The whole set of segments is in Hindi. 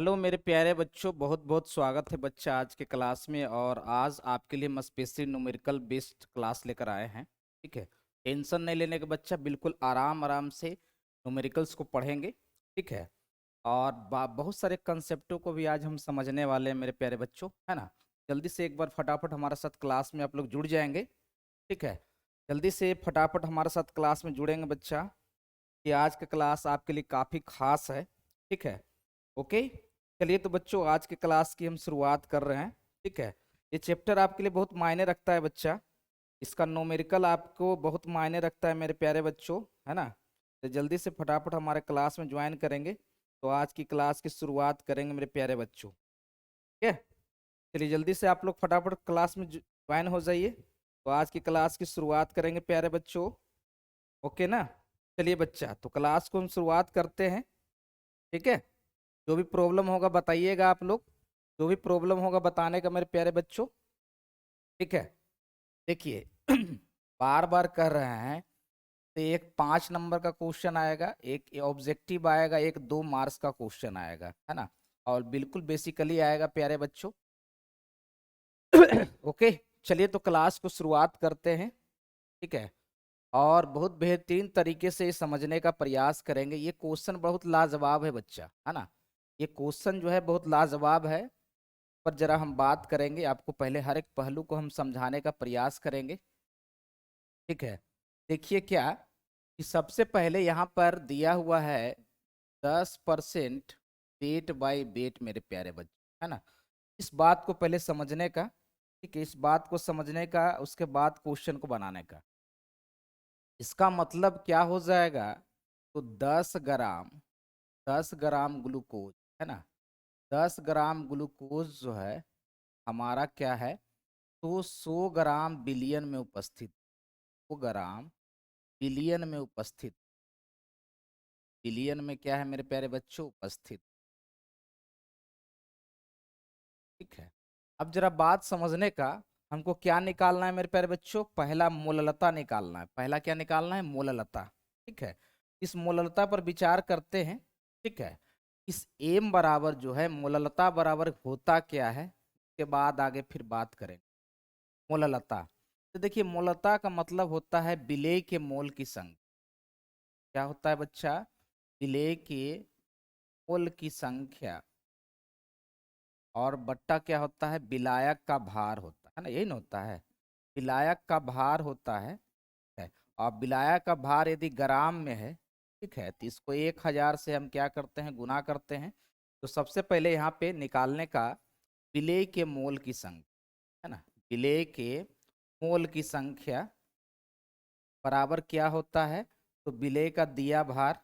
हेलो मेरे प्यारे बच्चों, बहुत बहुत स्वागत है बच्चा आज के क्लास में। और आज आपके लिए हम स्पेशली न्यूमेरिकल बेस्ड क्लास लेकर आए हैं। ठीक है, टेंशन नहीं लेने का बच्चा, बिल्कुल आराम आराम से न्यूमेरिकल्स को पढ़ेंगे। ठीक है, और बहुत सारे कंसेप्टों को भी आज हम समझने वाले हैं मेरे प्यारे बच्चों, है ना। जल्दी से एक बार फटाफट हमारे साथ क्लास में आप लोग जुड़ जाएंगे। ठीक है, जल्दी से फटाफट हमारे साथ क्लास में जुड़ेंगे बच्चा, कि आज का क्लास आपके लिए काफ़ी खास है। ठीक है, ओके। चलिए तो बच्चों, आज के क्लास की हम शुरुआत कर रहे हैं। ठीक है, ये चैप्टर आपके लिए बहुत मायने रखता है बच्चा। इसका न्यूमेरिकल आपको बहुत मायने रखता है मेरे प्यारे बच्चों, है ना। तो जल्दी से फटाफट हमारे क्लास में ज्वाइन करेंगे। तो आज की क्लास की शुरुआत करेंगे मेरे प्यारे बच्चों। ठीक है, चलिए जल्दी से आप लोग फटाफट क्लास में ज्वाइन हो जाइए। तो आज की क्लास की शुरुआत करेंगे प्यारे बच्चों। ओके ना। चलिए बच्चा, तो क्लास को हम शुरुआत करते हैं। ठीक है, जो भी प्रॉब्लम होगा बताइएगा आप लोग। जो भी प्रॉब्लम होगा बताने का मेरे प्यारे बच्चों। ठीक है, देखिए बार बार कर रहे हैं। तो एक 5 नंबर का क्वेश्चन आएगा, एक ऑब्जेक्टिव आएगा, एक 2 मार्क्स का क्वेश्चन आएगा, है ना। और बिल्कुल बेसिकली आएगा प्यारे बच्चों। ओके, चलिए तो क्लास को शुरुआत करते हैं। ठीक है, और बहुत बेहतरीन तरीके से ये समझने का प्रयास करेंगे। ये क्वेश्चन बहुत लाजवाब है बच्चा, है ना। ये क्वेश्चन जो है बहुत लाजवाब है। पर जरा हम बात करेंगे, आपको पहले हर एक पहलू को हम समझाने का प्रयास करेंगे। ठीक है, देखिए क्या कि सबसे पहले यहाँ पर दिया हुआ है 10% वेट बाय वेट मेरे प्यारे बच्चे, है ना। इस बात को पहले समझने का। ठीक है, इस बात को समझने का, उसके बाद क्वेश्चन को बनाने का। इसका मतलब क्या हो जाएगा, तो 10 ग्राम, 10 ग्राम ग्लूकोज, है ना। 10 ग्राम ग्लूकोज जो है हमारा क्या है, तो 100 ग्राम बिलियन में उपस्थित। 100 ग्राम बिलियन में उपस्थित। बिलियन में क्या है मेरे प्यारे बच्चों, उपस्थित। ठीक है, अब जरा बात समझने का। हमको क्या निकालना है मेरे प्यारे बच्चों, पहला मोललता निकालना है। पहला क्या निकालना है, मोललता। ठीक है, इस मोललता पर विचार करते हैं। ठीक है, इस एम बराबर जो है मोललता बराबर होता क्या है, उसके बाद आगे फिर बात करें। मोललता, तो देखिए मोललता का मतलब होता है विलेय के मोल की संख्या। क्या होता है बच्चा, विलेय के मोल की संख्या। और बट्टा क्या होता है, विलायक का भार होता है ना, यही ना होता है। विलायक का भार होता है। और विलायक का भार यदि ग्राम में है, ठीक है, तो इसको 1000 से हम क्या करते हैं, गुना करते हैं। तो सबसे पहले यहाँ पे निकालने का विलेय के मोल की संख्या, है ना। विलेय के मोल की संख्या बराबर क्या होता है, तो विलेय का दिया भार,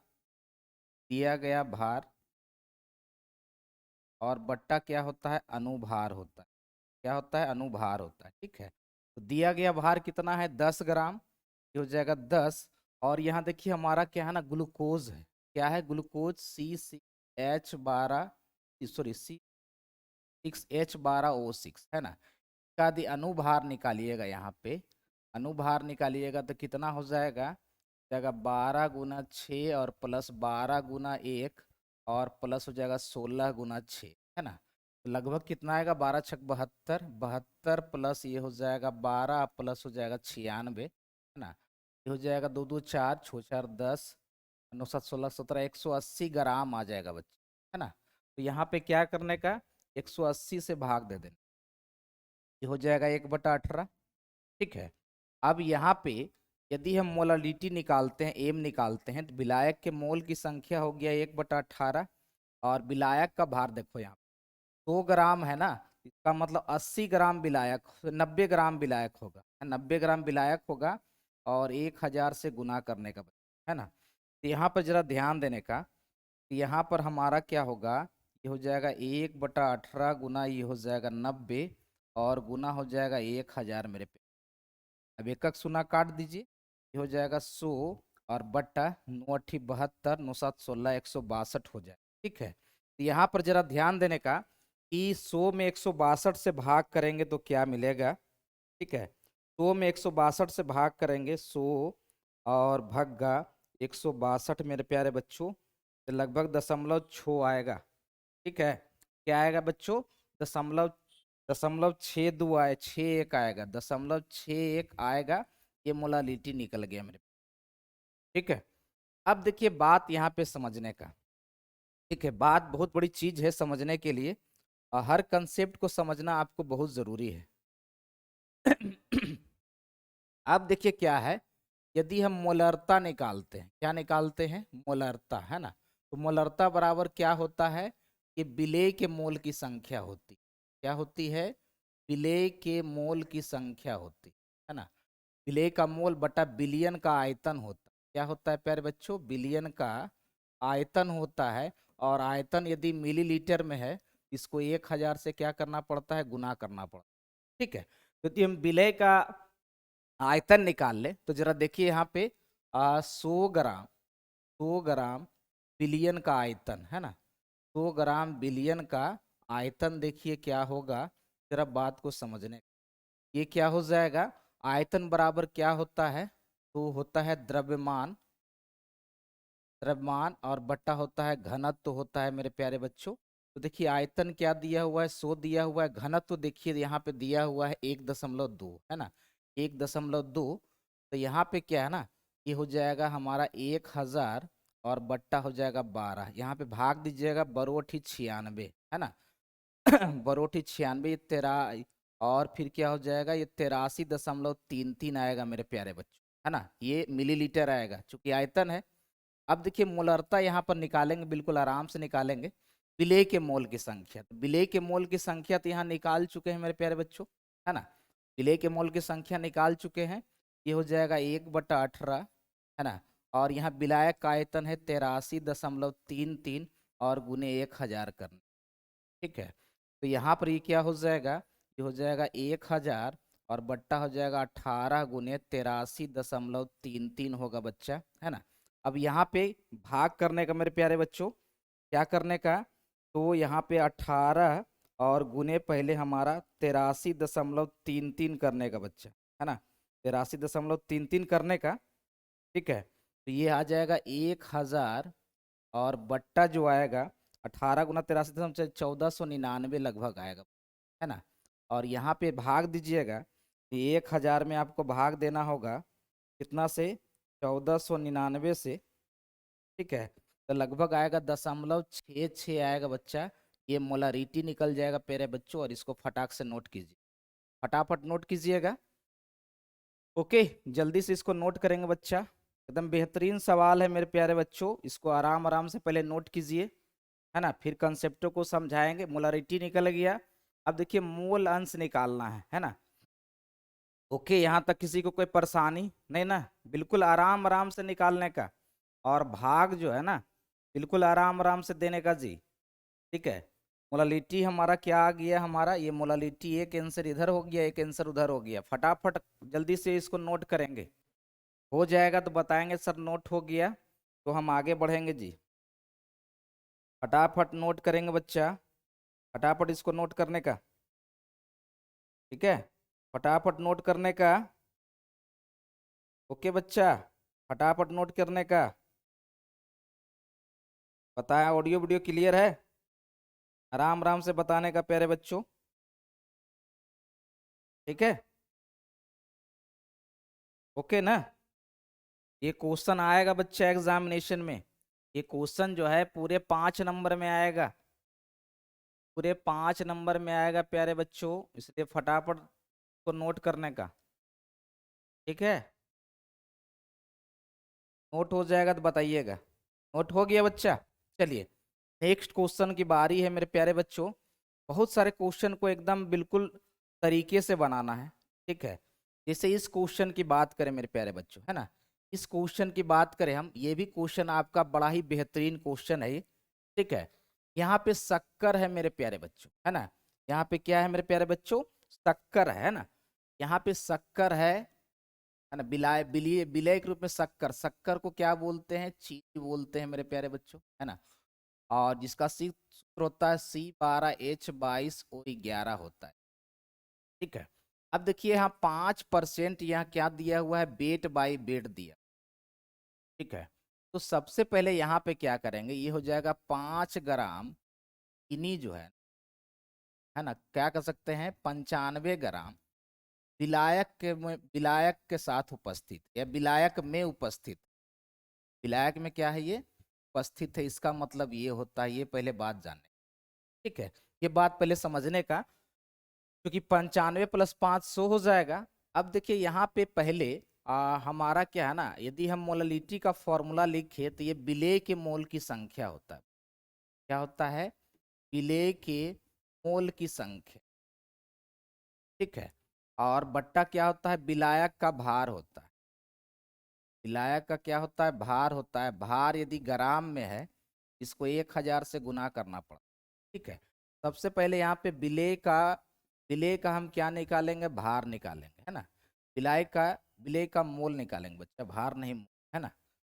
दिया गया भार, और बट्टा क्या होता है, अनुभार होता है। क्या होता है, अनुभार होता है। ठीक है, तो दिया गया भार कितना है, 10 ग्राम। ये हो जाएगा 10। और यहाँ देखिए हमारा क्या है ना, ग्लूकोज है। क्या है, ग्लूकोज C6H12, सॉरी C6H12O6, है ना। का यदि अनुभार निकालिएगा यहाँ पे, अनुभार निकालिएगा तो कितना हो जाएगा, जाएगा 12 × 6 और प्लस 12 × 1 और प्लस हो जाएगा 16 × 6, है ना। तो लगभग कितना आएगा, 12×6 = 72, 72 प्लस ये हो जाएगा 12 प्लस हो जाएगा 96, है ना। ये हो जाएगा 2 2 4 6 4 10 9 7 16 17 180 ग्राम आ जाएगा बच्चे, है ना। तो यहाँ पे क्या करने का, 180 से भाग दे देना। ये हो जाएगा 1/18। ठीक है, अब यहाँ पे यदि हम मोलालिटी निकालते हैं, एम निकालते हैं, तो विलायक के मोल की संख्या हो गया 1/18। और विलायक का भार देखो यहाँ 2 ग्राम है ना, इसका मतलब 80 ग्राम विलायक, 90 ग्राम विलायक होगा, 90 ग्राम विलायक होगा। और 1000 से गुना करने का, है ना। तो यहाँ पर जरा ध्यान देने का। तो यहाँ पर हमारा क्या होगा, ये हो जाएगा 1/18 गुना, ये हो जाएगा 90 और गुना हो जाएगा 1000 मेरे पे। अब एक एक शून्य काट दीजिए, ये हो जाएगा 100 और बट्टा 9×8 = 72, 9×7 = 16, 162 हो जाए। ठीक है, तो यहाँ पर जरा ध्यान देने का कि 100 में 162 से भाग करेंगे तो क्या मिलेगा। ठीक है, 100 में 162 से भाग करेंगे, 100 और भग्गा 162 मेरे प्यारे बच्चों, तो लगभग 0.6 आएगा। ठीक है, क्या आएगा बच्चों, दशमलव दशमलव 6 2 आए 6 1 आएगा, 0.61 आएगा। ये मोलालिटी निकल गया मेरे। ठीक है, अब देखिए बात यहाँ पे समझने का। ठीक है, बात बहुत बड़ी चीज है समझने के लिए, और हर कंसेप्ट को समझना आपको बहुत जरूरी है। अब देखिए क्या है, यदि हम मोलरता निकालते हैं, क्या निकालते हैं, मोलरता, है ना। तो मोलरता बराबर क्या होता है कि विलेय के मोल की संख्या होती, क्या होती है, विलेय के मोल की संख्या होती है ना। विलेय का मोल बटा बिलियन का आयतन होता, क्या होता है प्यारे बच्चों, बिलियन का आयतन होता है। और आयतन यदि मिलीलीटर में है, इसको 1000 से क्या करना पड़ता है, गुना करना पड़ता है। ठीक है, तो यदि हम विलेय का आयतन निकाल ले तो जरा देखिए यहाँ पे 100 ग्राम बिलियन का आयतन है ना, 100 ग्राम बिलियन का आयतन देखिए क्या होगा, जरा बात को समझने। ये क्या हो जाएगा, आयतन बराबर क्या होता है, तो होता है द्रव्यमान, द्रव्यमान और बट्टा होता है घनत्व, तो होता है मेरे प्यारे बच्चों। तो देखिए आयतन क्या दिया हुआ है, 100 दिया हुआ है, घनत्व तो देखिए यहाँ पे दिया हुआ है 1.2 है ना, 1.2। तो यहाँ पे क्या है ना, ये हो जाएगा हमारा 1000 और बट्टा हो जाएगा 12, यहाँ पे भाग दीजिएगा, बरोठी 96 है ना। बरोठी 96, ये तेरा, और फिर क्या हो जाएगा, ये 83.33 आएगा मेरे प्यारे बच्चों, है ना। ये मिलीलीटर आएगा चूंकि आयतन है। अब देखिए मोलरता यहाँ पर निकालेंगे, बिल्कुल आराम से निकालेंगे। विलेय के मोल की संख्या, तो विलेय के मोल की संख्या तो यहाँ निकाल चुके हैं मेरे प्यारे बच्चों, है ना। विलेय के मोल की संख्या निकाल चुके हैं, ये हो जाएगा 1/18 है ना। और यहाँ विलायक का आयतन है 83.33 और गुने 1000 करना। ठीक है, तो यहाँ पर ये क्या हो जाएगा, ये हो जाएगा 1000 और बट्टा हो जाएगा 18 गुने 83.33 होगा बच्चा, है ना। अब यहाँ पे भाग करने का मेरे प्यारे बच्चों, क्या करने का, तो यहाँ पे 18 और गुने पहले हमारा 83.33 करने का बच्चा, है ना, 83.33 करने का। ठीक है, तो ये आ जाएगा 1000 और बट्टा जो आएगा 18 × 83 1499 लगभग आएगा, है ना। और यहाँ पे भाग दीजिएगा, 1000 में आपको भाग देना होगा कितना से, 1499 से। ठीक है, तो लगभग आएगा 0.66 आएगा बच्चा। ये मोलारिटी निकल जाएगा प्यारे बच्चों, और इसको फटाक से नोट कीजिए, फटाफट नोट कीजिएगा। ओके, जल्दी से इसको नोट करेंगे बच्चा, एकदम बेहतरीन सवाल है मेरे प्यारे बच्चों, इसको आराम आराम से पहले नोट कीजिए, है ना, फिर कंसेप्टों को समझाएंगे। मोलारिटी निकल गया, अब देखिए मोल अंश निकालना है ना। ओके, यहाँ तक किसी को कोई परेशानी नहीं ना, बिल्कुल आराम आराम से निकालने का, और भाग जो है ना बिल्कुल आराम आराम से देने का जी। ठीक है, मोलालिटी हमारा क्या आ गया, हमारा ये मोलालिटी, एक आंसर इधर हो गया, एक आंसर उधर हो गया, फटाफट जल्दी से इसको नोट करेंगे। हो जाएगा तो बताएंगे सर नोट हो गया, तो हम आगे बढ़ेंगे जी। फटाफट नोट करेंगे बच्चा, फटाफट इसको नोट करने का। ठीक है, फटाफट नोट करने का। ओके बच्चा, फटाफट नोट करने का। बताया, ऑडियो वीडियो क्लियर है, आराम आराम से बताने का प्यारे बच्चों। ठीक है, ओके ना। ये क्वेश्चन आएगा बच्चा एग्जामिनेशन में, ये क्वेश्चन जो है पूरे 5 नंबर में आएगा, पूरे 5 नंबर में आएगा प्यारे बच्चों, इसलिए फटाफट को नोट करने का। ठीक है, नोट हो जाएगा तो बताइएगा। नोट हो गया बच्चा, चलिए नेक्स्ट क्वेश्चन की बारी है मेरे प्यारे बच्चों। बहुत सारे क्वेश्चन को एकदम बिल्कुल तरीके से बनाना है। ठीक है, जैसे इस क्वेश्चन की बात करें मेरे प्यारे बच्चों, है ना, इस क्वेश्चन की बात करें हम, ये भी क्वेश्चन आपका बड़ा ही बेहतरीन क्वेश्चन है ये। ठीक है, यहाँ पे शक्कर है मेरे प्यारे बच्चों, है ना, यहाँ पे क्या है मेरे प्यारे बच्चों, शक्कर है ना, यहाँ पे शक्कर है ना, बिलाय बिलिय विलय के रूप में शक्कर, शक्कर को क्या बोलते हैं, चीनी बोलते हैं मेरे प्यारे बच्चों, है ना। और जिसका सी सूत्र होता है C12H22O11 होता है। ठीक है, अब देखिए यहाँ 5% यहाँ क्या दिया हुआ है, वेट बाई वेट दिया। ठीक है, तो सबसे पहले यहाँ पे क्या करेंगे, ये हो जाएगा 5 ग्राम चीनी जो है, है ना, क्या कर सकते हैं, 95 ग्राम विलायक के साथ उपस्थित या विलायक में उपस्थित, विलायक में क्या है ये, उपस्थित है, इसका मतलब ये होता है, ये पहले बात जाने, ठीक है, ये बात पहले समझने का, क्योंकि 95 + 5 100 हो जाएगा। अब देखिए यहाँ पे पहले हमारा क्या है ना, यदि हम मोललिटी का फॉर्मूला लिखे तो ये विलेय के मोल की संख्या होता है, क्या होता है, विलेय के मोल की संख्या, ठीक है, और बट्टा क्या होता है, विलायक का भार होता है, विलायक का क्या होता है, भार होता है, भार यदि ग्राम में है इसको 1000 से गुना करना पड़ता है, ठीक है। सबसे पहले यहाँ पे विलेय का हम क्या निकालेंगे, भार निकालेंगे, है ना, विलेय का मोल निकालेंगे बच्चा, भार नहीं मोल, है ना,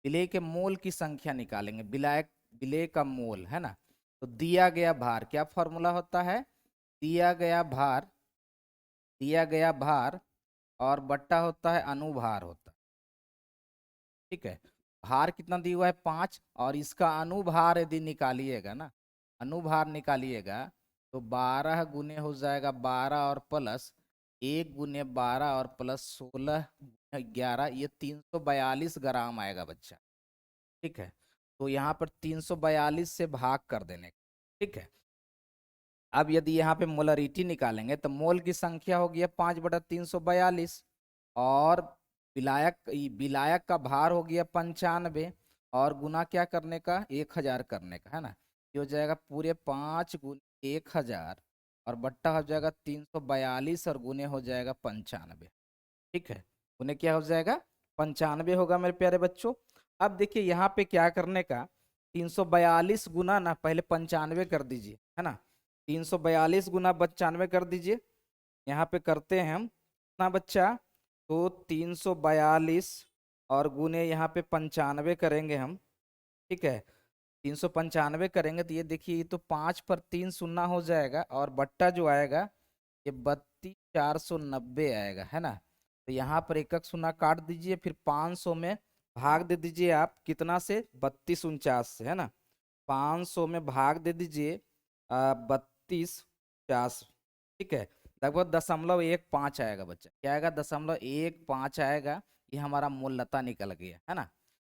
विलेय के मोल की संख्या निकालेंगे, विलेय का मोल, है ना, तो दिया गया भार, क्या फॉर्मूला होता है, दिया गया भार, दिया गया भार और बट्टा होता है अनुभार होता है, ठीक है, भार कितना दिया हुआ है 5, और इसका अनुभार यदि निकालिएगा ना, अनुभार निकालिएगा तो 12 गुने हो जाएगा 12 और प्लस 1 गुने 12 और प्लस 16 11, ये 342 ग्राम आएगा बच्चा, ठीक है, तो यहाँ पर 342 से भाग कर देने का, ठीक है। अब यदि यहाँ पे मोलरिटी निकालेंगे तो मोल की संख्या हो गया 5/342, और विलायक का भार हो गया 95, और गुना क्या करने का, 1000 करने का, है ना, ये हो जाएगा पूरे 5 गुने 1000, और बट्टा हो जाएगा 342 और गुने हो जाएगा 95, ठीक है, गुने क्या हो जाएगा 95 होगा मेरे प्यारे बच्चों। अब देखिए यहाँ पे क्या करने का, 342 गुना ना पहले 95 कर दीजिए, है ना, 342 गुना 95 कर दीजिए, यहाँ पे करते हैं हम कितना बच्चा, तो 342 और गुने यहाँ पे 95 करेंगे हम, ठीक है, 395 करेंगे तो ये देखिए ये तो 5 पर 3 शून्य हो जाएगा, और बट्टा जो आएगा ये 32,490 आएगा, है ना, तो यहाँ पर एक एक शून्य काट दीजिए, फिर 500 में भाग दे दीजिए आप कितना से, 3249 से, है ना, 500 में भाग दे दीजिए 3250, ठीक है, लगभग 0.15 आएगा बच्चा, क्या आएगा, 0.15 आएगा, ये हमारा मोललता निकल गया, है ना,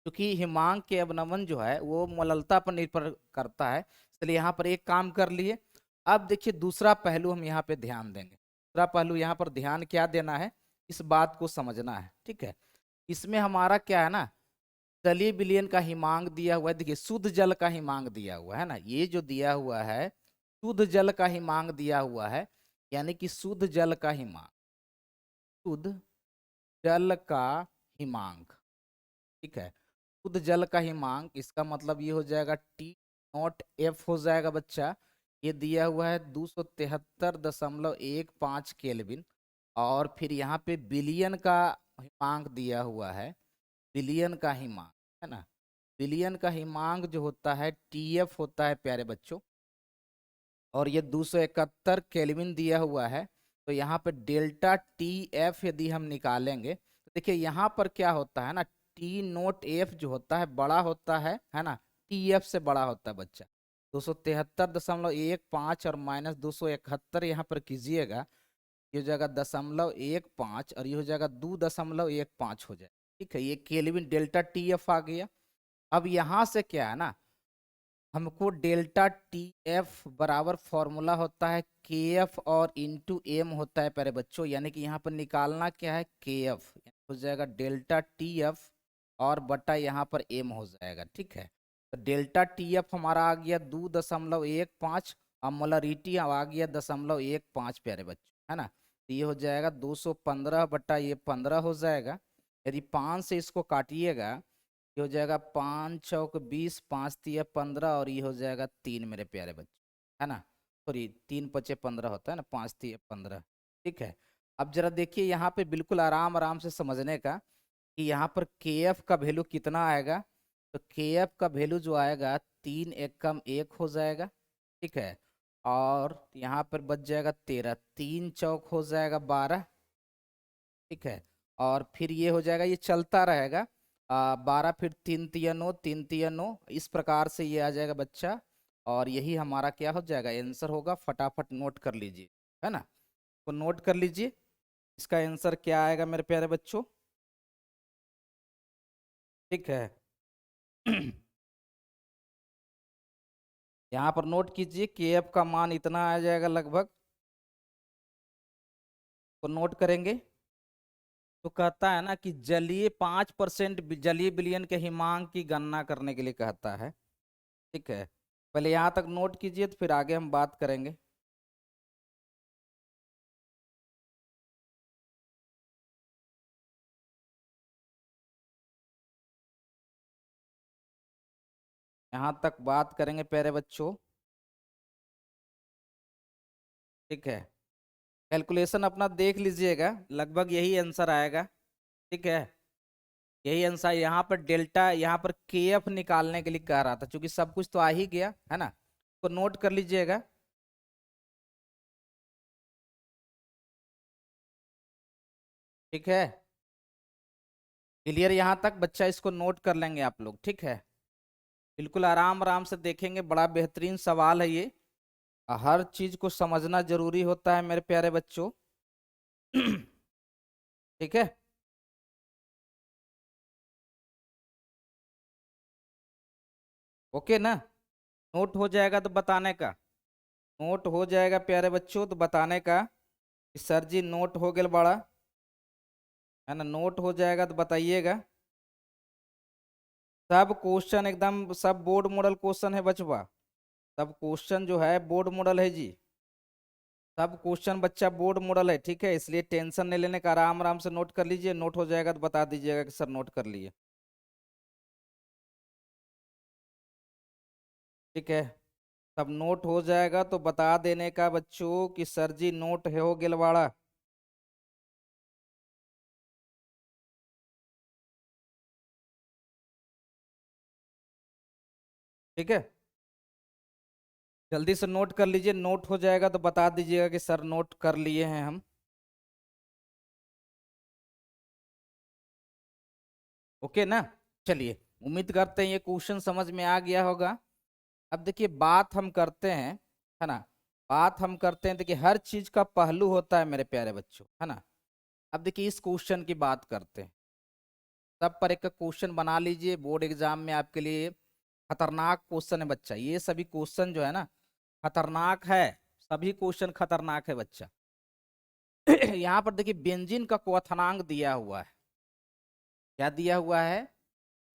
क्योंकि हिमांक के अवनमन जो है वो मोललता पर निर्भर करता है। चलिए यहाँ पर एक काम कर लिए। अब देखिए दूसरा पहलू हम यहाँ पे ध्यान देंगे, दूसरा पहलू यहाँ पर ध्यान क्या देना है, इस बात को समझना है, ठीक है। इसमें हमारा क्या है ना, जलीय विलयन का हिमांक दिया हुआ है, देखिए शुद्ध जल का हिमांक दिया हुआ है ना, ये जो दिया हुआ है शुद्ध जल का हिमांक दिया हुआ है, यानी कि शुद्ध जल का हिमांक, शुद्ध जल का हिमांक, ठीक है, शुद्ध जल का हिमांक, इसका मतलब ये हो जाएगा T0F हो जाएगा बच्चा, ये दिया हुआ है 273.15 केल्विन, और फिर यहाँ पे बिलियन का हिमांक दिया हुआ है, बिलियन का हिमांक, है ना, बिलियन का हिमांक जो होता है TF होता है प्यारे बच्चों, और ये 271 केल्विन दिया हुआ है, तो यहाँ पे डेल्टा TF यदि हम निकालेंगे तो देखिए यहाँ पर क्या होता है ना, T0F जो होता है बड़ा होता है ना, TF से बड़ा होता है बच्चा, 273.15 और माइनस 271 यहाँ पर कीजिएगा, ये हो जाएगा 0.15 और ये हो जाएगा 2.15 हो जाए, ठीक है, ये केल्विन डेल्टा TF आ गया। अब यहाँ से क्या है ना, हमको डेल्टा TF बराबर फॉर्मूला होता है KF और इंटू एम होता है प्यारे बच्चों, यानी कि यहाँ पर निकालना क्या है KF, हो जाएगा डेल्टा TF और बटा यहाँ पर m हो जाएगा, ठीक है, तो डेल्टा TF हमारा आ गया 2.15 और मोलरिटी आ गया 0.15 प्यारे बच्चों, है ना, तो ये हो जाएगा 215 बटा ये 15 हो जाएगा, यदि 5 से इसको काटिएगा ये हो जाएगा 5 चौक 20, 5 तिया 15 और ये हो जाएगा 3 मेरे प्यारे बच्चे, है ना, सॉरी 3 पचे 15 होता है ना, 5 तिया 15, ठीक है। अब जरा देखिए यहाँ पे बिल्कुल आराम आराम से समझने का कि यहाँ पर KF का वैल्यू कितना आएगा, तो KF का वैल्यू जो आएगा 3 एकम 1 हो जाएगा, ठीक है, और यहाँ पर बच जाएगा 13, 3 चौक हो जाएगा 12, ठीक है, और फिर ये हो जाएगा, ये चलता रहेगा 12, फिर 3 तिया 9, 3 तिया 9, इस प्रकार से ये आ जाएगा बच्चा, और यही हमारा क्या हो जाएगा, आंसर होगा। फटाफट नोट कर लीजिए, है ना, तो नोट कर लीजिए इसका आंसर क्या आएगा मेरे प्यारे बच्चों। ठीक है। यहाँ पर नोट कीजिए के एफ का मान इतना आ जाएगा लगभग, तो नोट करेंगे। तो कहता है ना कि जलीय 5% जलीय विलयन के हिमांक की गणना करने के लिए कहता है। ठीक है, पहले यहाँ तक नोट कीजिए तो फिर आगे हम बात करेंगे। यहाँ तक बात करेंगे प्यारे बच्चों। ठीक है, कैलकुलेशन अपना देख लीजिएगा, लगभग यही आंसर आएगा। ठीक है, यही आंसर। यहाँ पर डेल्टा, यहाँ पर के एफ निकालने के लिए कह रहा था, क्योंकि सब कुछ तो आ ही गया है ना, तो नोट कर लीजिएगा। ठीक है, क्लियर यहाँ तक बच्चा, इसको नोट कर लेंगे आप लोग। ठीक है, बिल्कुल आराम आराम से देखेंगे, बड़ा बेहतरीन सवाल है ये। हर चीज को समझना जरूरी होता है मेरे प्यारे बच्चों। ठीक है, ओके ना, नोट हो जाएगा तो बताने का, नोट हो जाएगा प्यारे बच्चों तो बताने का कि सर जी नोट हो गया बड़ा, है ना, नोट हो जाएगा तो बताइएगा। सब क्वेश्चन एकदम सब बोर्ड मॉडल क्वेश्चन है बचवा, सब क्वेश्चन जो है बोर्ड मॉडल है जी, सब क्वेश्चन बच्चा बोर्ड मॉडल है। ठीक है, इसलिए टेंशन नहीं लेने का, आराम आराम से नोट कर लीजिए, नोट हो जाएगा तो बता दीजिएगा कि सर नोट कर लिए। ठीक है, सब नोट हो जाएगा तो बता देने का बच्चों कि सर जी नोट है हो गिलवाड़ा। ठीक है, जल्दी से नोट कर लीजिए, नोट हो जाएगा तो बता दीजिएगा कि सर नोट कर लिए हैं हम। ओके ना, चलिए, उम्मीद करते हैं ये क्वेश्चन समझ में आ गया होगा। अब देखिए बात हम करते हैं, है ना, बात हम करते हैं, देखिए हर चीज का पहलू होता है मेरे प्यारे बच्चों, है ना। अब देखिए इस क्वेश्चन की बात करते हैं, सब पर एक क्वेश्चन बना लीजिए, बोर्ड एग्जाम में आपके लिए खतरनाक क्वेश्चन है बच्चा, ये सभी क्वेश्चन जो है ना खतरनाक है, सभी क्वेश्चन खतरनाक है बच्चा। यहाँ पर देखिए बेंजीन का क्वथनांक दिया हुआ है, क्या दिया हुआ है,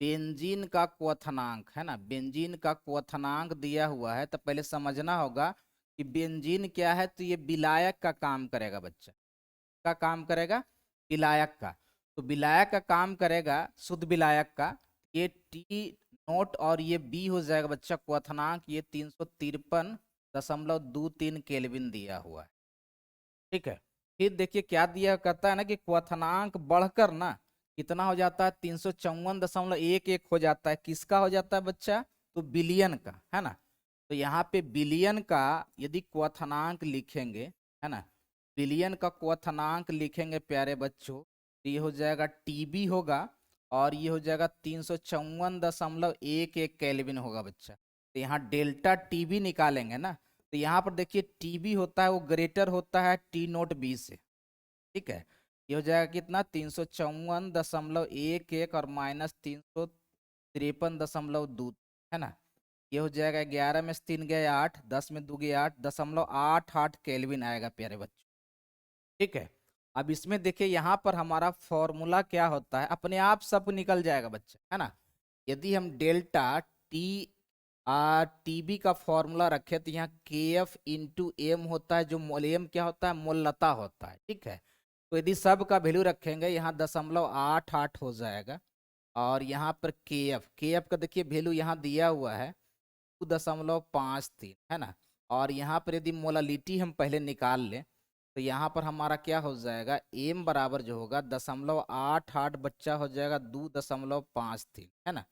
बेंजीन का क्वथनांक, है ना, बेंजीन का क्वथनांक दिया हुआ है। तो पहले समझना होगा कि बेंजीन क्या है, तो ये विलायक का काम करेगा बच्चा, का काम करेगा, विलायक का। तो विलायक का काम करेगा, शुद्ध विलायक का। ये टी नोट और ये बी हो जाएगा बच्चा क्वथनांक, ये 353.23 केल्विन दिया हुआ है। ठीक है, फिर देखिए क्या दिया कहता है ना कि क्वथनांक बढ़कर ना कितना हो जाता है, 354.11 हो जाता है, किसका हो जाता है बच्चा, तो बिलियन का, है ना। तो यहाँ पे बिलियन का यदि क्वथनांक लिखेंगे, है ना, बिलियन का क्वथनांक लिखेंगे प्यारे बच्चों, तो ये हो जाएगा टीबी होगा, और ये हो जाएगा 354.11 केल्विन होगा बच्चा। तो यहाँ डेल्टा टीबी निकालेंगे ना, तो यहाँ पर देखिए टीबी होता है वो ग्रेटर होता है टी नोट बी से। ठीक है, ये हो जाएगा कितना, 354.11 और माइनस 353.2, है ना। ये हो जाएगा 11 में से 3 गए 8, 10 में 2 गए 8, 0.88 केल्विन आएगा प्यारे बच्चों। ठीक है, अब इसमें देखिए यहाँ पर हमारा फॉर्मूला क्या होता है, अपने आप सब निकल जाएगा बच्चा, है ना। यदि हम डेल्टा टी टीबी का फॉर्मूला रखे तो यहाँ के एफ इंटू एम होता है, जो मोल एम क्या होता है, मोलता होता है। ठीक है, तो यदि सब का वैल्यू रखेंगे यहाँ 0.88 हो जाएगा, और यहाँ पर के एफ का देखिए वैल्यू यहाँ दिया हुआ है 2.53, है ना। और यहाँ पर यदि मोलालिटी हम पहले निकाल लें तो यहाँ पर हमारा क्या हो जाएगा, एम बराबर जो होगा 0.88 बच्चा हो जाएगा 2.53, है ना।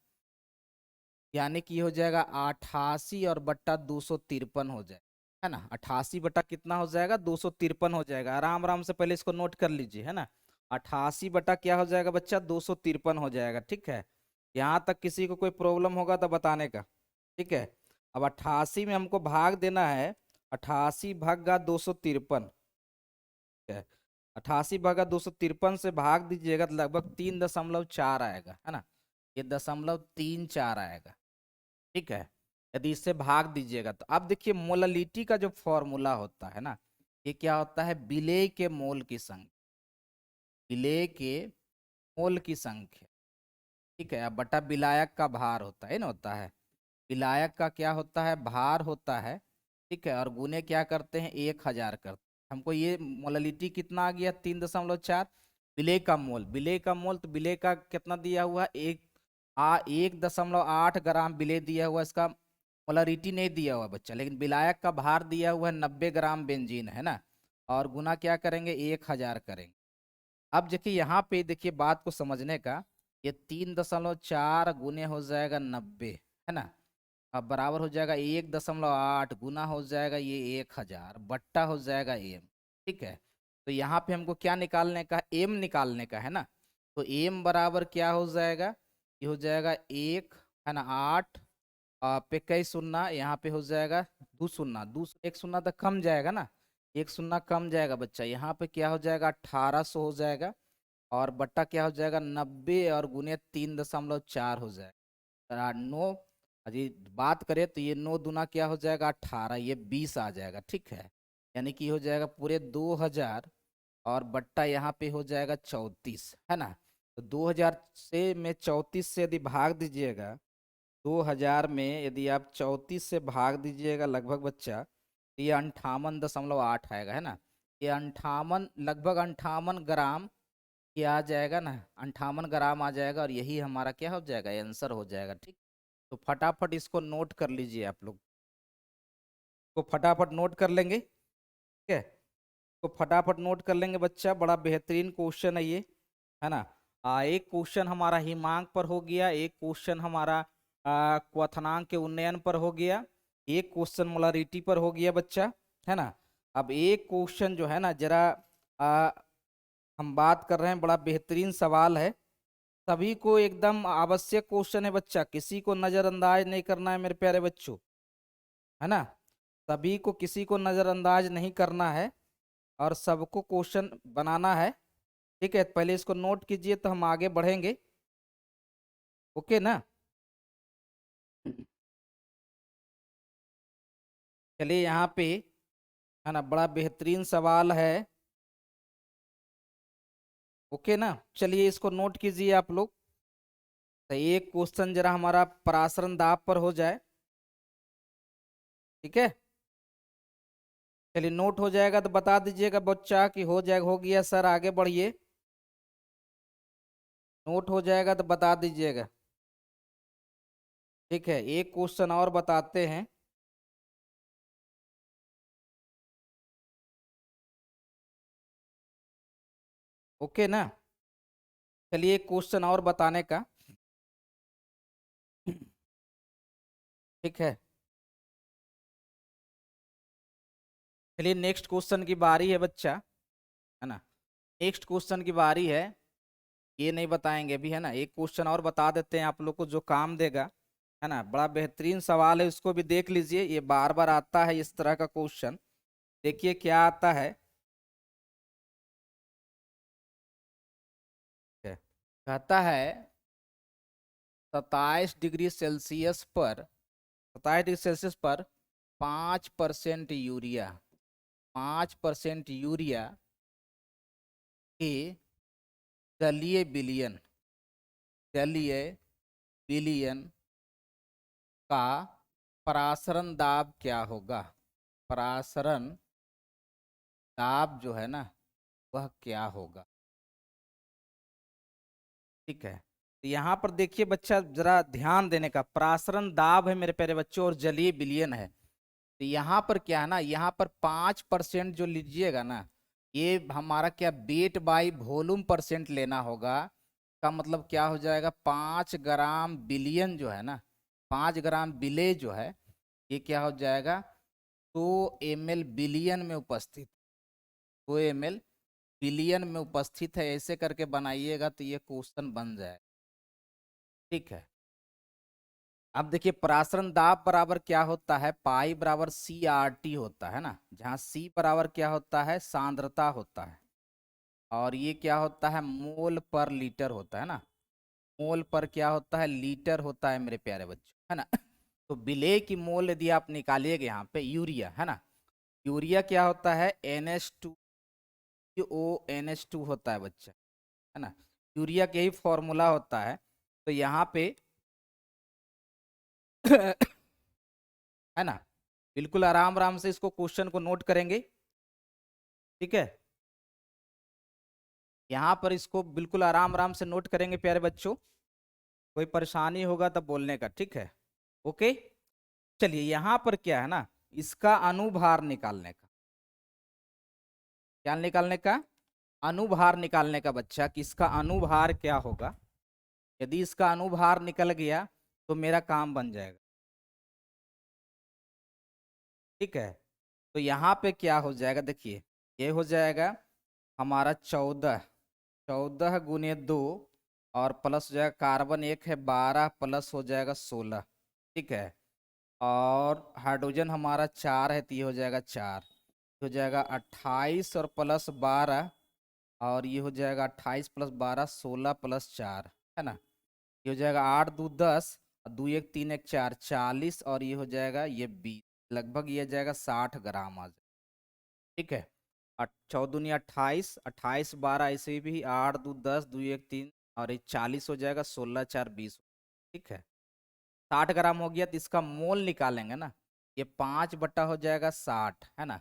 यानी कि हो जाएगा 88 और बट्टा 253 हो जाएगा, है ना। 88 बट्टा कितना हो जाएगा, 253 हो जाएगा। आराम आराम से पहले इसको नोट कर लीजिए, है ना। 88 बट्टा क्या हो जाएगा बच्चा, 253 हो जाएगा। ठीक है, यहाँ तक किसी को कोई प्रॉब्लम होगा तो बताने का। ठीक है, अब 88 में हमको भाग देना है, 88 भागा 253 है। 88 भागा 253 से भाग दीजिएगा तो लगभग 3.4 आएगा, है ना, ये 0.34 आएगा। ठीक है, यदि इससे भाग दीजिएगा तो अब देखिए मोललिटी का जो फॉर्मूला होता है ना, ये क्या होता है, विलेय के मोल की संख्या, विलेय के मोल की संख्या। ठीक है, अब बटा विलायक का भार होता है ना, होता है विलायक का क्या होता है, भार होता है। ठीक है, और गुने क्या करते हैं, 1000 करते हैं। हमको ये मोललिटी कितना आ गया, 3.4। विलेय का मोल, विलेय का मोल तो विलेय का कितना दिया हुआ, 1.8 ग्राम विलेय दिया हुआ, इसका मोलरिटी नहीं दिया हुआ बच्चा, लेकिन विलायक का भार दिया हुआ है 90 ग्राम बेंजीन, है ना, और गुना क्या करेंगे, 1000 करेंगे। अब देखिए यहाँ पे देखिए बात को समझने का, ये 3.4 गुने हो जाएगा 90, है ना, अब बराबर हो जाएगा 1.8 गुना हो जाएगा ये 1000 बट्टा हो जाएगा एम। ठीक है, तो यहाँ पे हमको क्या निकालने का, एम निकालने का है ना, तो एम बराबर क्या हो जाएगा, ये हो जाएगा 1, है ना, 8 पे कई शून्य, यहाँ पे हो जाएगा 2 शून्य, 1 शून्य तक कम जाएगा ना, 1 शून्य कम जाएगा बच्चा, यहाँ पे क्या हो जाएगा 1800 हो जाएगा, और बट्टा क्या हो जाएगा 90 और गुने 3.4 हो जाएगा 9। यदि बात करें तो ये 9 दूना क्या हो जाएगा 18, ये 20 आ जाएगा। ठीक है, यानी कि हो जाएगा पूरे 2000 और बट्टा यहाँ पे हो जाएगा 34, है ना, तो 2000 से में 34 से यदि भाग दीजिएगा, 2000 में यदि आप 34 से भाग दीजिएगा लगभग बच्चा, तो ये 58.8 आएगा, है ना, ये 58 लगभग 58 ग्राम ये आ जाएगा ना, 58 ग्राम आ जाएगा, और यही हमारा क्या हो जाएगा, आंसर हो जाएगा। ठीक, तो फटाफट इसको नोट कर लीजिए आप लोग, को फटाफट नोट कर लेंगे। ठीक है, तो फटाफट नोट कर लेंगे बच्चा, बड़ा बेहतरीन क्वेश्चन है ये, है ना। एक क्वेश्चन हमारा हिमांक पर हो गया, एक क्वेश्चन हमारा क्वथनांक के उन्नयन पर हो गया, एक क्वेश्चन मोलारिटी पर हो गया बच्चा, है ना। अब एक क्वेश्चन जो है ना जरा आ, हम बात कर रहे हैं, बड़ा बेहतरीन सवाल है, सभी को एकदम आवश्यक क्वेश्चन है बच्चा, किसी को नजरअंदाज नहीं करना है मेरे प्यारे बच्चों, है ना, सभी को किसी को नजरअंदाज नहीं करना है और सबको क्वेश्चन बनाना है। ठीक है, पहले इसको नोट कीजिए तो हम आगे बढ़ेंगे। ओके ना, चलिए यहाँ पे, है ना, बड़ा बेहतरीन सवाल है। ओके ना, चलिए इसको नोट कीजिए आप लोग, तो एक क्वेश्चन जरा हमारा पराशरण दाब पर हो जाए। ठीक है, चलिए नोट हो जाएगा तो बता दीजिएगा बच्चा कि हो जाएगा, हो गया सर, आगे बढ़िए, नोट हो जाएगा तो बता दीजिएगा। ठीक है, एक क्वेश्चन और बताते हैं। ओके ना, चलिए एक क्वेश्चन और बताने का। ठीक है, चलिए नेक्स्ट क्वेश्चन की बारी है बच्चा, है ना, नेक्स्ट क्वेश्चन की बारी है, ये नहीं बताएंगे अभी, है ना, एक क्वेश्चन और बता देते हैं आप लोग को जो काम देगा, है ना, बड़ा बेहतरीन सवाल है, उसको भी देख लीजिए, ये बार बार आता है इस तरह का क्वेश्चन, देखिए क्या आता है। ठीक है, कहता है 27 डिग्री सेल्सियस पर, 27 डिग्री सेल्सियस पर 5% यूरिया, 5% यूरिया के जलीय विलयन, जलीय विलयन का परासरण दाब क्या होगा, परासरण दाब जो है ना वह क्या होगा। ठीक है, तो यहाँ पर देखिए बच्चा जरा ध्यान देने का, परासरण दाब है मेरे प्यारे बच्चों और जलीय विलयन है, तो यहाँ पर क्या है ना, यहाँ पर 5% जो लीजिएगा ना, ये हमारा क्या वेट बाई वॉल्यूम परसेंट लेना होगा, का मतलब क्या हो जाएगा, 5 ग्राम बिलियन जो है ना, 5 ग्राम विलेय जो है, ये क्या हो जाएगा 2 ml बिलियन में उपस्थित, 2 ml बिलियन में उपस्थित है, ऐसे करके बनाइएगा तो ये क्वेश्चन बन जाए। ठीक है, अब देखिए परासरण दाब बराबर क्या होता है, पाई बराबर सी आर टी होता है ना, जहाँ सी बराबर क्या होता है, सांद्रता होता है, और ये क्या होता है, मोल पर लीटर होता है ना, मोल पर क्या होता है, लीटर होता है मेरे प्यारे बच्चों, है ना। तो विलेय की मोल यदि आप निकालिएगा यहाँ पे, यूरिया है ना, यूरिया क्या होता है, NH2O होता है बच्चा, है ना, यूरिया का यही फॉर्मूला होता है। तो यहाँ पे है ना, बिल्कुल आराम आराम से इसको क्वेश्चन को नोट करेंगे, ठीक है। यहाँ पर इसको बिल्कुल आराम आराम से नोट करेंगे प्यारे बच्चों, कोई परेशानी होगा तब बोलने का, ठीक है। ओके, चलिए यहाँ पर क्या है ना, इसका अनुभार निकालने का, क्या निकालने का, अनुभार निकालने का बच्चा, कि इसका अनुभार क्या होगा। यदि इसका अनुभार निकल गया तो मेरा काम बन जाएगा, ठीक है। तो यहाँ पे क्या हो जाएगा, देखिए ये हो जाएगा हमारा 14 गुने 2, और प्लस हो जाएगा कार्बन एक है 12, प्लस हो जाएगा 16, ठीक है। और हाइड्रोजन हमारा 4 है, तो ये हो जाएगा 4, हो जाएगा 28 और प्लस 12, और ये हो जाएगा 28 प्लस 12 16 प्लस 4, है ना, ये हो जाएगा 8 2 10, और 2 1 3 1 4 40, और ये हो जाएगा ये 20, लगभग ये जाएगा 60 ग्राम आ जाएगा, ठीक है। 14 28, 28 12 ऐसे भी 8 2 10 2 1 3, और ये 40 हो जाएगा, 16 4 20, ठीक है। 60 ग्राम हो गया, तो इसका मोल निकालेंगे ना, ये 5/60 है ना,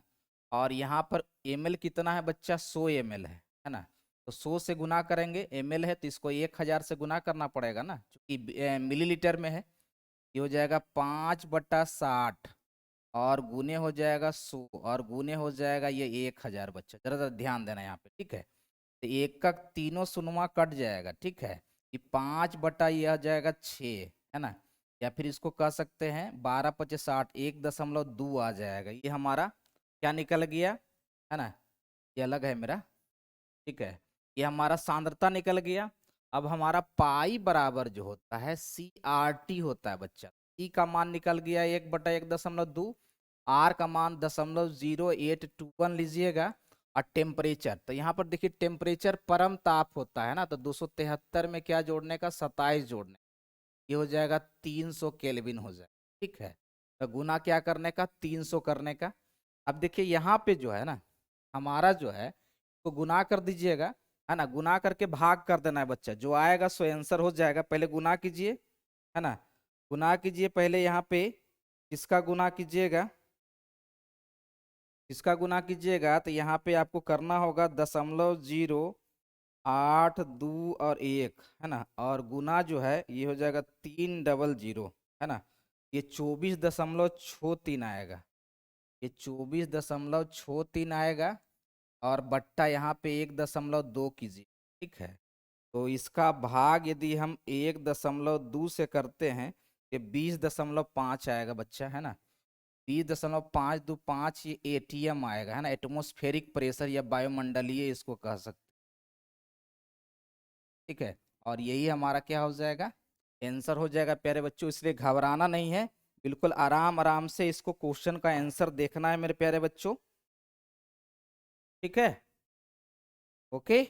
और यहाँ पर ml कितना है बच्चा, 100 ml है ना, तो 100 से गुना करेंगे, ml है तो इसको 1000 से गुना करना पड़ेगा ना, क्योंकि मिलीलीटर में है। ये हो जाएगा 5/60, और गुने हो जाएगा 100, और गुने हो जाएगा ये 1000 बच्चा, जरा जरा ध्यान देना यहाँ पे, ठीक है। तो एक का तीनों शून्यवा कट जाएगा, ठीक है, ये 5 बटा ये आ जाएगा 6, है ना, या फिर इसको कह सकते हैं 12×5 = 60, 1.2 आ जाएगा, ये हमारा क्या निकल गया, है ना, ये अलग है मेरा, ठीक है। ये हमारा सांद्रता निकल गया। अब हमारा पाई बराबर जो होता है CRT होता है बच्चा, ई का मान निकल गया 1/1.2, आर का मान 0.0821 लीजिएगा, और टेम्परेचर, तो यहाँ पर देखिए टेम्परेचर परम ताप होता है ना, तो 273 में क्या जोड़ने का, 27 जोड़ने, ये हो जाएगा 300 केल्विन हो जाएगा, ठीक है। तो गुना क्या करने का, 300 करने का। अब देखिए यहाँ पे जो है ना, हमारा जो है तो गुना कर दीजिएगा, है ना, गुना करके भाग कर देना है बच्चा, जो आएगा सो आंसर हो जाएगा। पहले गुना कीजिए, है ना, गुना कीजिए पहले, यहाँ पे किसका गुना कीजिएगा, किसका गुना कीजिएगा, तो यहाँ पे आपको करना होगा 0.08 2 और 1, है ना, और गुना जो है ये हो जाएगा 300, है ना, ये 24.63 आएगा, ये 24.63 आएगा, और बट्टा यहाँ पे 1.2 कीजिए, ठीक है। तो इसका भाग यदि हम 1.2 से करते हैं, ये 20.5 आएगा बच्चा, है ना, 20.525, ये ATM आएगा, है ना, एटमॉस्फेरिक प्रेशर या वायुमंडलीय इसको कह सकते, ठीक है। और यही हमारा क्या हो जाएगा, आंसर हो जाएगा प्यारे बच्चों, इसलिए घबराना नहीं है, बिल्कुल आराम आराम से इसको क्वेश्चन का आंसर देखना है मेरे प्यारे बच्चों, ठीक है। ओके,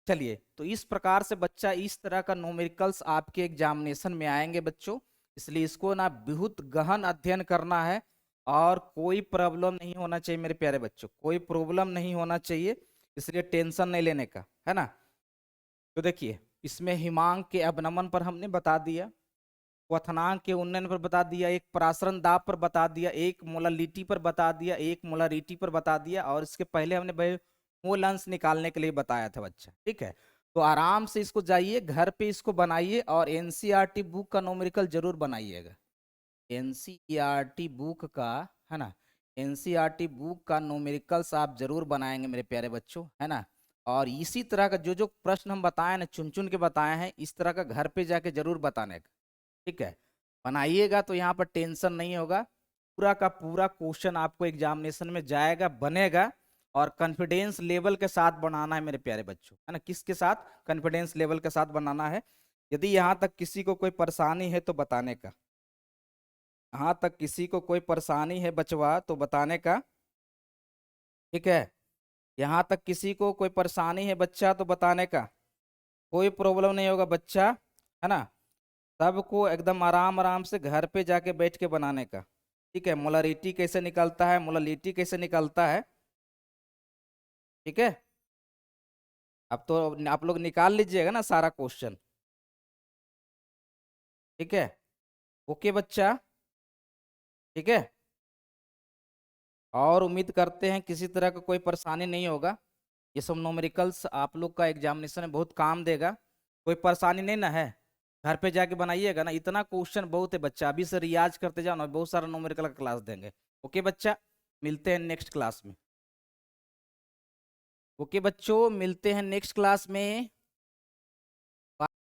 चलिए, तो इस प्रकार से बच्चा इस तरह का न्यूमेरिकल्स आपके एग्जामिनेशन में आएंगे बच्चों, इसलिए इसको ना बहुत गहन अध्ययन करना है, और कोई प्रॉब्लम नहीं होना चाहिए मेरे प्यारे बच्चों, कोई प्रॉब्लम नहीं होना चाहिए, इसलिए टेंशन नहीं लेने का, है ना। तो देखिए इसमें हिमांक के अवनमन पर हमने बता दिया, क्वथनांक के उन्नयन पर बता दिया, एक परासरण दाब पर बता दिया, एक मोलालिटी पर बता दिया, एक मोलारिटी पर बता दिया, और इसके पहले हमने मोल अंश निकालने के लिए बताया था बच्चा, ठीक है। तो आराम से इसको जाइए घर पे इसको बनाइए, और एनसीईआरटी बुक का न्यूमेरिकल जरूर बनाइएगा, एनसीईआरटी बुक का, है ना, एनसीईआरटी बुक का न्यूमेरिकल्स आप जरूर बनाएंगे मेरे प्यारे बच्चों, है ना। और इसी तरह का जो जो प्रश्न हम बताए ना, चुन चुन के बताए हैं, इस तरह का घर पे जाके जरूर बताने का, ठीक है, बनाइएगा, तो यहाँ पर टेंशन नहीं होगा, पूरा का पूरा क्वेश्चन आपको एग्जामिनेशन में जाएगा, बनेगा, और कॉन्फिडेंस लेवल के साथ बनाना है मेरे प्यारे बच्चों, है ना, किसके साथ, कॉन्फिडेंस लेवल के साथ बनाना है। यदि यहाँ तक किसी को कोई परेशानी है तो बताने का। यहाँ तक किसी को कोई परेशानी है बचवा तो बताने का, ठीक है। यहाँ तक किसी को कोई परेशानी है बच्चा तो बताने का, कोई प्रॉब्लम नहीं होगा बच्चा, है ना। सबको एकदम आराम आराम से घर पे जाके बैठ के बनाने का, ठीक है। मोलारिटी कैसे निकलता है, मोलालिटी कैसे निकलता है, ठीक है। अब तो आप लोग निकाल लीजिएगा ना सारा क्वेश्चन, ठीक है। ओके बच्चा, ठीक है। और उम्मीद करते हैं किसी तरह का कोई परेशानी नहीं होगा। ये सब न्यूमेरिकल्स आप लोग का एग्जामिनेशन में बहुत काम देगा। कोई परेशानी नहीं ना है, घर पे जाके बनाइएगा ना। इतना क्वेश्चन बहुत है बच्चा, अभी से रियाज करते जाओ ना, बहुत सारा न्यूमेरिकल का क्लास देंगे। ओके बच्चा, मिलते हैं नेक्स्ट क्लास में। ओके बच्चों, मिलते हैं नेक्स्ट क्लास में।